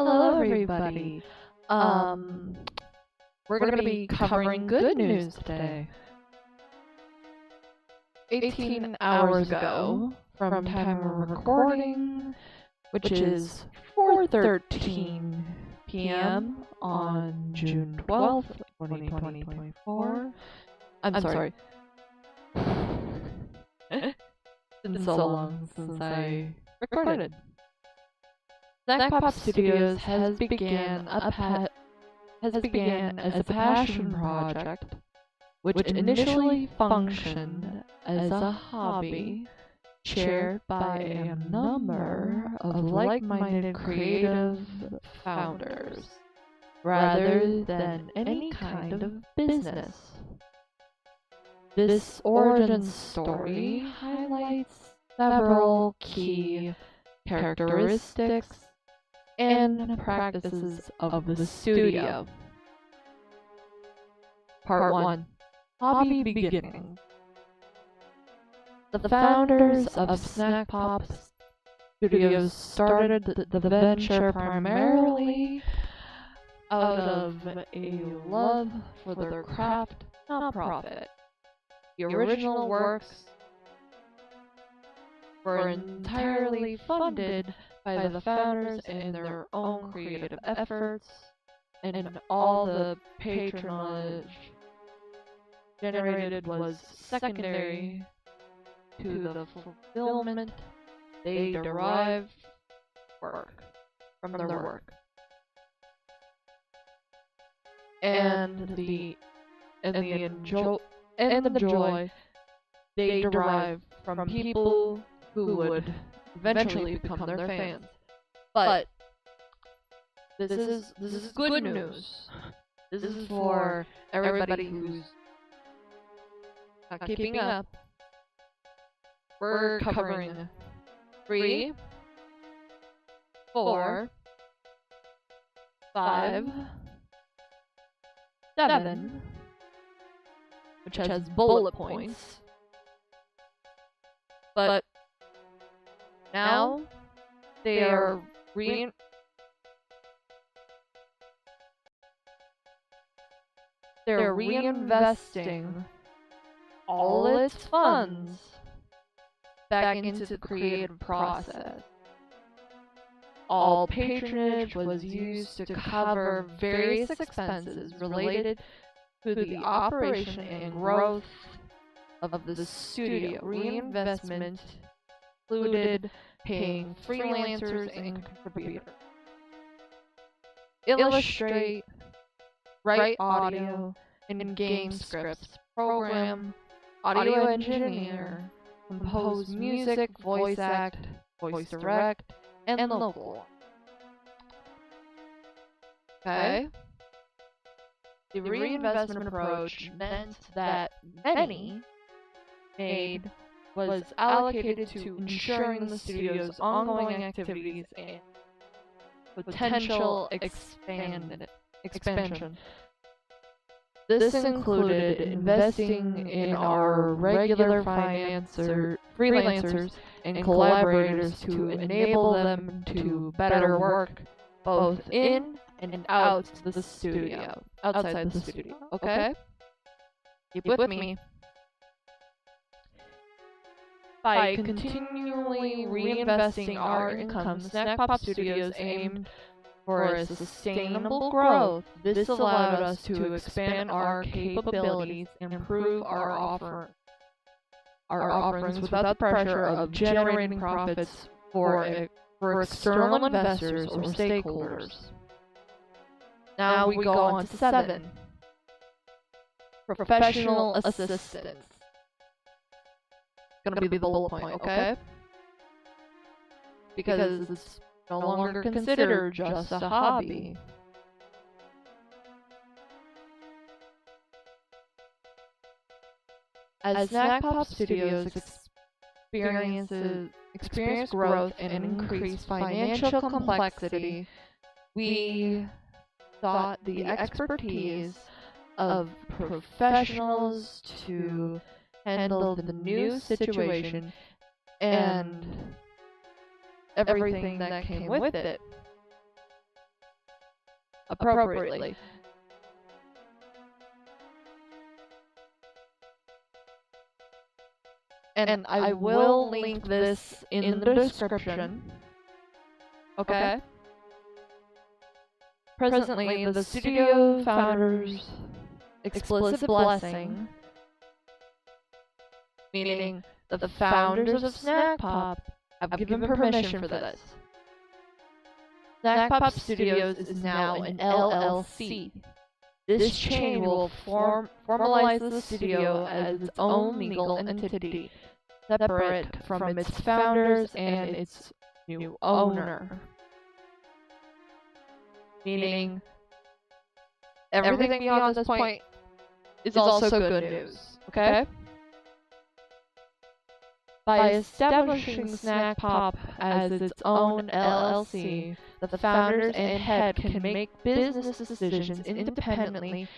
Hello, everybody. Um, we're going to be covering good news today. 18 hours ago, from time of recording, which is 4:13 p.m. on June 12th, 2024. I'm sorry. It's been so long since I recorded. Snaccpop Studios has began as a passion project, which initially functioned as a hobby shared by a number of like-minded creative founders, rather than any kind of business. This origin story highlights several key characteristics and practices of the studio. Part 1. Hobby beginning. The founders of Snaccpop Studios started the venture primarily out of a love for their craft, not profit. The original works were entirely funded by the founders and their own creative efforts, and all the patronage generated was secondary to the fulfillment they derived from their work. And the joy they derived from people who would eventually become their fans. But this is good news. This is for everybody who's not keeping up. We're covering 3, 4, 5, 7, which has bullet points. But now they are reinvesting all its funds back into the creative process. All patronage was used to cover various expenses related to the operation and growth of the studio. Reinvestment included paying freelancers and contributors, illustrate, write audio and game scripts, program, audio engineer, compose music, voice act, voice direct, and local. Okay? The reinvestment approach meant that money made was allocated to ensuring the studio's ongoing activities and potential expansion. This included investing in our regular freelancers and collaborators to enable them to better work both in and outside the studio. Okay? Keep with me. By continually reinvesting our income, Snaccpop Studios aimed for a sustainable growth. This allowed us to expand our capabilities and improve our offerings without the pressure of generating profits for external investors or stakeholders. Now we go on to 7. Professional assistance. Gonna be the bullet point, okay? Because it's no longer considered just a hobby. As Snaccpop Studios experience growth and increased financial complexity, we sought the expertise of professionals to handle the new situation and everything that came with it. appropriately. And I will link this in the description. Okay? Presently, the studio founders' explicit blessing, meaning the founders of Snaccpop, have given permission for this. Snaccpop Studios is now an LLC. This change will formalize the studio as its own legal entity, separate from its founders and its new owner. Meaning, everything beyond this point is also good news. Okay? By establishing Snaccpop as its own LLC, the founders and head can make business decisions independently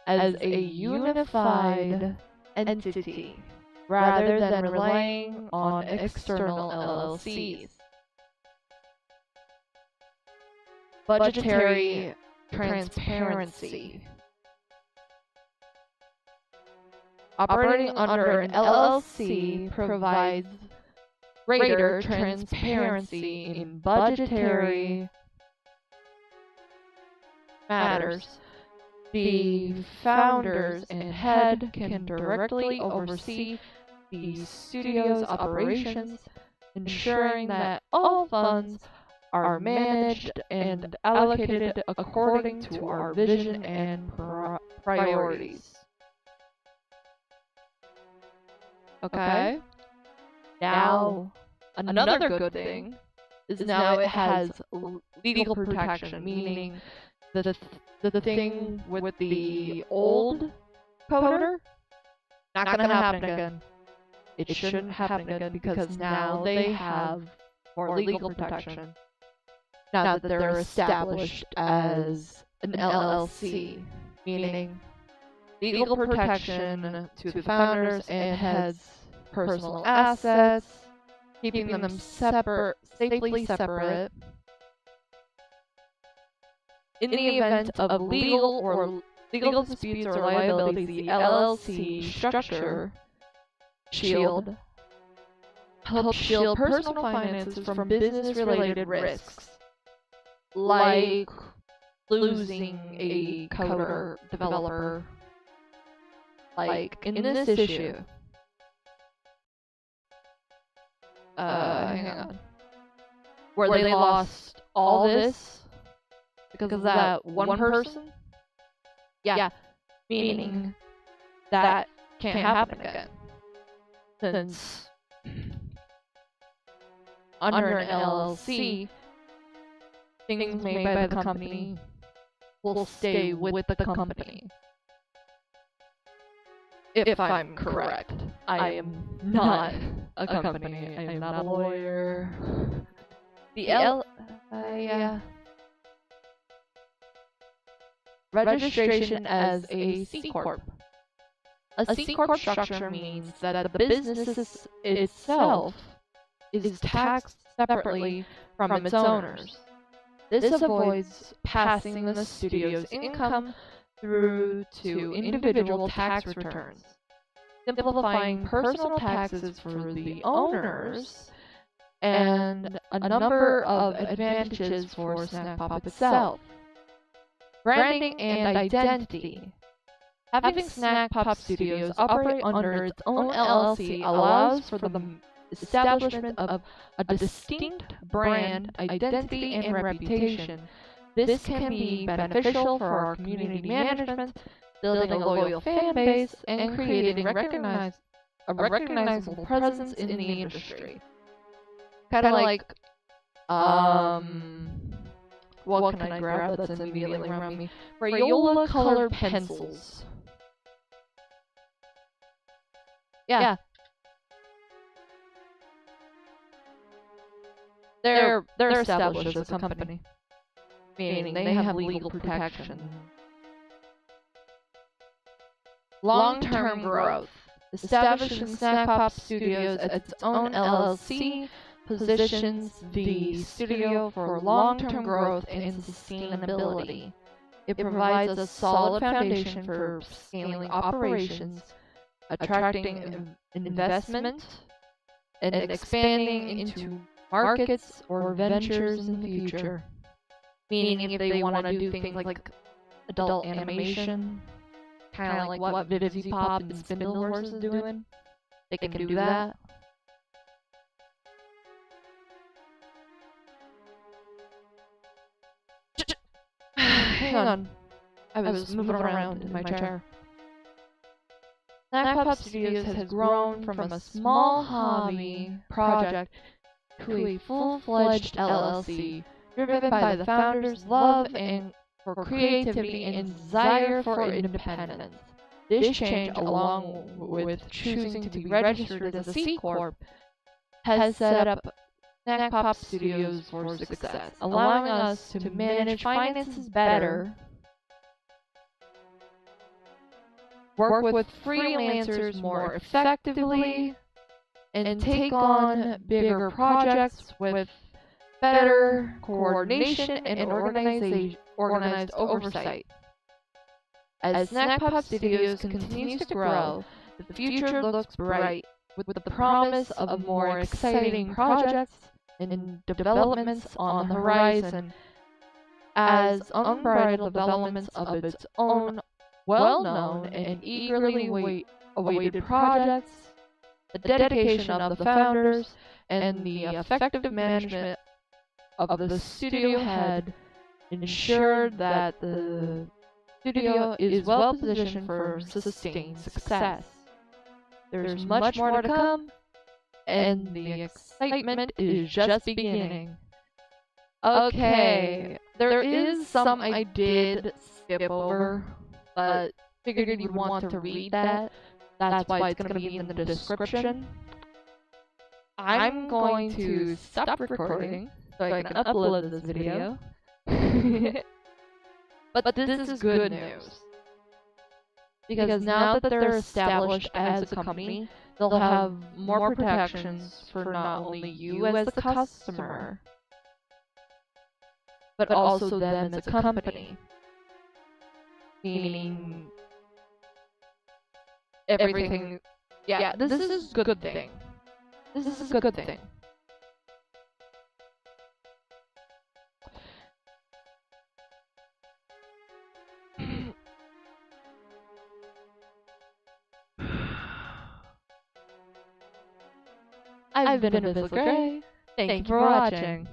as a unified entity, rather than relying on external LLCs. Budgetary transparency. Operating under an LLC provides greater transparency in budgetary matters. The founders and head can directly oversee the studio's operations, ensuring that all funds are managed and allocated according to our vision and priorities. Okay? Now, another good thing is now it has legal protection, meaning the thing with the old coder, not going to happen again. It shouldn't happen again because now they have more legal protection. Now that they're established as an LLC, meaning legal protection to the founders and heads' personal assets, keeping them safely separate. In the event of legal disputes or liabilities, the LLC structure shield helps shield personal finances from business-related risks, like losing a coder developer, like in this issue. Hang on. Where they lost all this because of that one person? Yeah. Meaning that can't happen again. Since under an LLC, things made by the company will stay with the company. If I'm correct. I am not a company. I am not a lawyer. Registration as a C Corp. A C Corp structure means that the business itself is taxed separately from its owners. This avoids passing the studio's income through to individual tax returns, simplifying personal taxes for the owners, and a number of advantages for Snaccpop itself. Branding and identity. Having Snaccpop Studios operate under its own LLC allows for the establishment of a distinct brand, identity, and reputation. This can be beneficial for our community management, building a loyal fan base, and creating a recognizable presence in the industry. Kind of like, what can I grab that's immediately around me? Crayola-colored pencils. Yeah. They're established as a company. Meaning they have legal protection. Long-term growth. Establishing Snaccpop Studios as its own LLC positions the studio for long-term growth and sustainability. It provides a solid foundation for scaling operations, attracting investment, and expanding into markets or ventures in the future. Meaning if they want to do things like adult animation, kind of like what Vivzy Pop and Spindlehorse is doing, they can do that. Hang on. I was moving around in my chair. Snaccpop Studios has grown from a small hobby project to a full-fledged LLC, driven by the founders' love and for creativity and desire for independence. This change, along with choosing to be registered as a C Corp, has set up Snaccpop Studios for success, allowing us to manage finances better, work with freelancers more effectively, and take on bigger projects with better coordination and organized oversight. As Snaccpop Studios continues to grow, the future looks bright, with the promise of more exciting projects and developments on the horizon, as unbridled developments of its own well-known and eagerly awaited projects, the dedication of the founders, and the effective management of the studio had ensured that the studio is well positioned for sustained success. There's much more to come, and the excitement is just beginning. Okay, there is some I did skip over, but figured you'd want to read that. That's why it's going to be in the description. I'm going to stop recording so I can upload this video. But this is good news. Because now that they're established as a company, they'll have more protections for not only you as the customer, but also them as a company. Meaning everything. Yeah, this is a good thing. This is a good thing. I've been Invisible Gray. Thank you for watching.